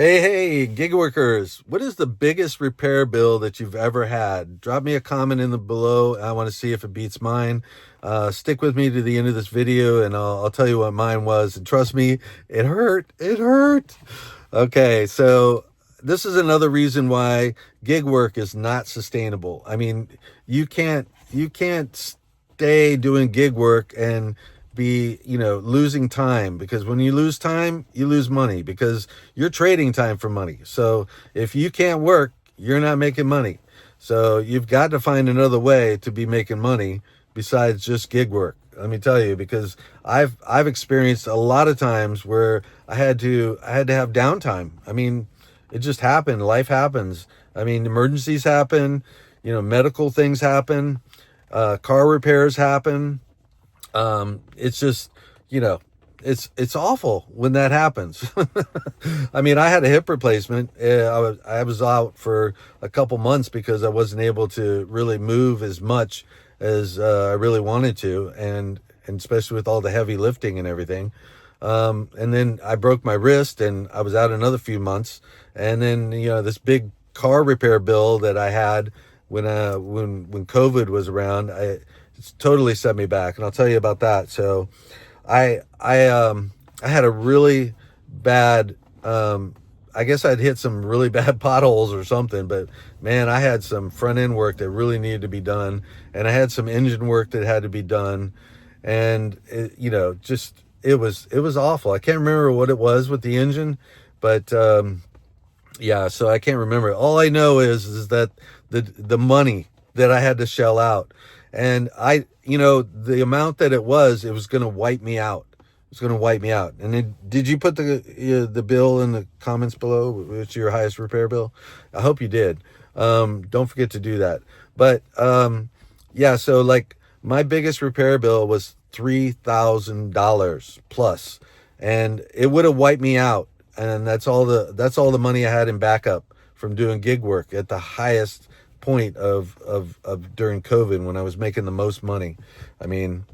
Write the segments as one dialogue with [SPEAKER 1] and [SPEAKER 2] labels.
[SPEAKER 1] Hey, gig workers, what is the biggest repair bill that you've ever had? Drop me a comment in the below. I want to see if it beats mine. Stick with me to the end of this video and I'll tell you what mine was. And trust me, it hurt. It hurt. Okay, so this is another reason why gig work is not sustainable. I mean, you can't stay doing gig work and be, losing time, because when you lose time, you lose money because you're trading time for money. So if you can't work, you're not making money. So you've got to find another way to be making money besides just gig work. Let me tell you, because I've experienced a lot of times where I had to have downtime. I mean, it just happened. Life happens. I mean, emergencies happen, medical things happen, car repairs happen. It's just, you know, it's awful when that happens. I mean, I had a hip replacement. I was out for a couple months because I wasn't able to really move as much as I really wanted to, and especially with all the heavy lifting and everything. And then I broke my wrist, and I was out another few months. And then this big car repair bill that I had when COVID was around, it's totally set me back, and I'll tell you about that. So I had a really bad, I guess I'd hit some really bad potholes or something, but man, I had some front end work that really needed to be done, and I had some engine work that had to be done, and it was awful. I can't remember what it was with the engine, but yeah, so I can't remember. All I know is that the money that I had to shell out, and the amount that it was going to wipe me out. It's going to wipe me out. And then, did you put the bill in the comments below? What's your highest repair bill? I hope you did. Don't forget to do that. But yeah, so like my biggest repair bill was $3,000 plus, and it would have wiped me out. And that's all the money I had in backup from doing gig work at the highest point of during COVID, when I was making the most money. I mean,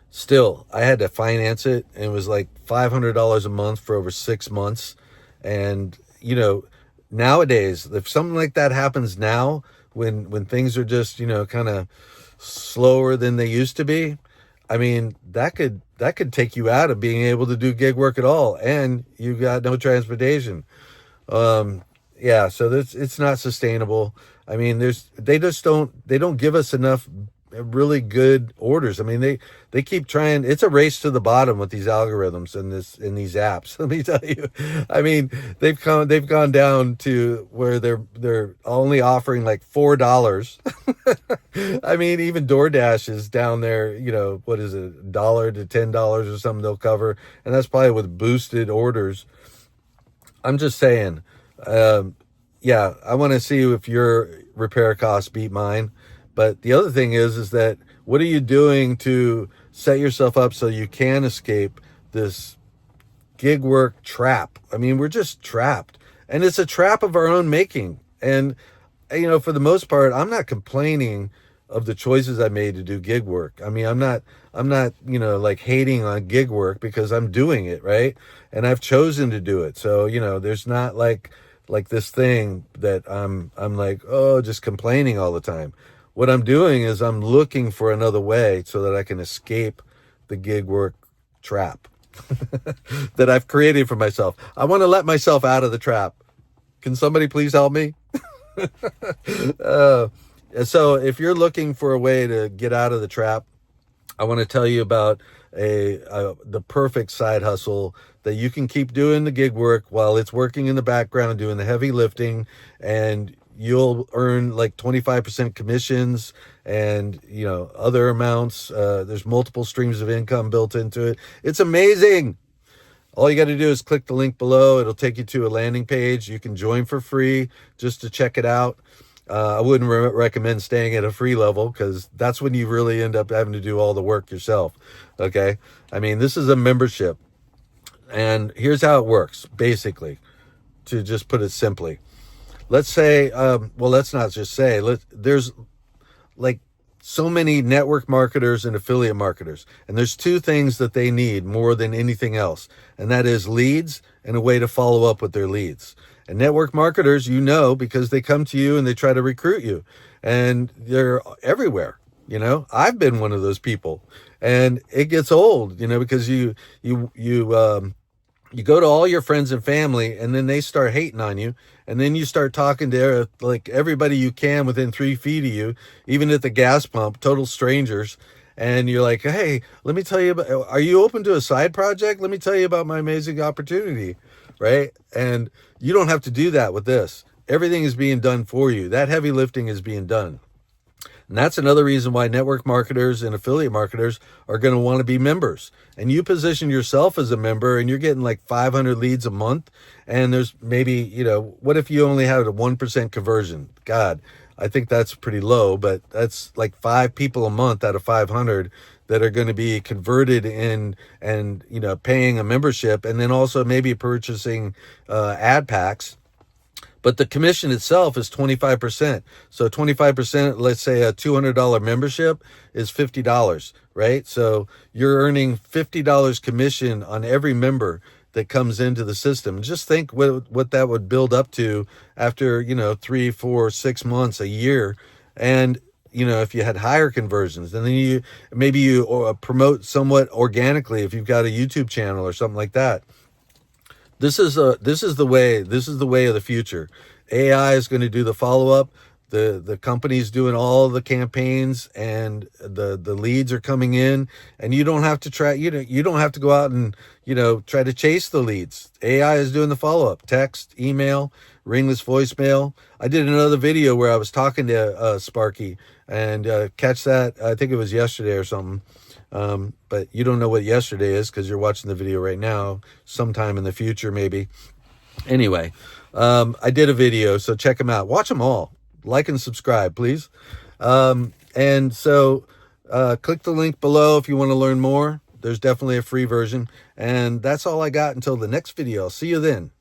[SPEAKER 1] still, I had to finance it, and it was like $500 a month for over 6 months. And nowadays, if something like that happens now, when things are just kind of slower than they used to be, I mean, that could take you out of being able to do gig work at all, and you got no transportation. Yeah, so it's not sustainable. I mean, they don't give us enough really good orders. I mean, they keep trying. It's a race to the bottom with these algorithms in these apps. Let me tell you. I mean, they've gone down to where they're only offering like $4. I mean, even DoorDash is down there. What is it, $1 to $10 or something they'll cover, and that's probably with boosted orders. I'm just saying. Yeah, I want to see if your repair costs beat mine. But the other thing is that what are you doing to set yourself up so you can escape this gig work trap? I mean, we're just trapped, and it's a trap of our own making. And for the most part, I'm not complaining of the choices I made to do gig work. I mean, I'm not like hating on gig work, because I'm doing it, right? And I've chosen to do it. So, there's not like this thing that I'm like, oh, just complaining all the time. What I'm doing is I'm looking for another way so that I can escape the gig work trap that I've created for myself. I want to let myself out of the trap. Can somebody please help me? uh, so if you're looking for a way to get out of the trap, I want to tell you about the perfect side hustle that you can keep doing the gig work while it's working in the background, doing the heavy lifting, and you'll earn like 25% commissions and other amounts. There's multiple streams of income built into it. It's amazing. All you got to do is click the link below. It'll take you to a landing page. You can join for free just to check it out. I wouldn't recommend staying at a free level, because that's when you really end up having to do all the work yourself. Okay. I mean, this is a membership, and here's how it works. Basically, to just put it simply, let's say, well, let's not just say, there's like so many network marketers and affiliate marketers. And there's two things that they need more than anything else. And that is leads and a way to follow up with their leads. And network marketers, you know, because they come to you and they try to recruit you, and they're everywhere. You know, I've been one of those people, and it gets old, you know, because you go to all your friends and family, and then they start hating on you, and then you start talking to like everybody you can within 3 feet of you, even at the gas pump, total strangers. And you're like, hey, let me tell you about, are you open to a side project? Let me tell you about my amazing opportunity, right? And you don't have to do that with this. Everything is being done for you. That heavy lifting is being done. And that's another reason why network marketers and affiliate marketers are going to want to be members. And you position yourself as a member, and you're getting like 500 leads a month. And there's maybe, you know, what if you only had a 1% conversion? God, I think that's pretty low, but that's like 5 people a month out of 500 that are going to be converted in and, you know, paying a membership, and then also maybe purchasing ad packs. But the commission itself is 25%. So 25%, let's say a $200 membership is $50, right? So you're earning $50 commission on every member that comes into the system. Just think what that would build up to after, you know, 3, 4, 6 months, a year. And, you know, if you had higher conversions, and then you promote somewhat organically if you've got a YouTube channel or something like that. This is the way of the future. AI is going to do the follow-up. The company's doing all the campaigns, and the leads are coming in, and you don't have to you don't have to go out and, you know, try to chase the leads. AI is doing the follow-up, text, email, ringless voicemail. I did another video where I was talking to Sparky, and catch that. I think it was yesterday or something. But you don't know what yesterday is because you're watching the video right now, sometime in the future, maybe. Anyway, I did a video, so check them out. Watch them all. Like and subscribe, please. And so click the link below if you want to learn more. There's definitely a free version. And that's all I got until the next video. I'll see you then.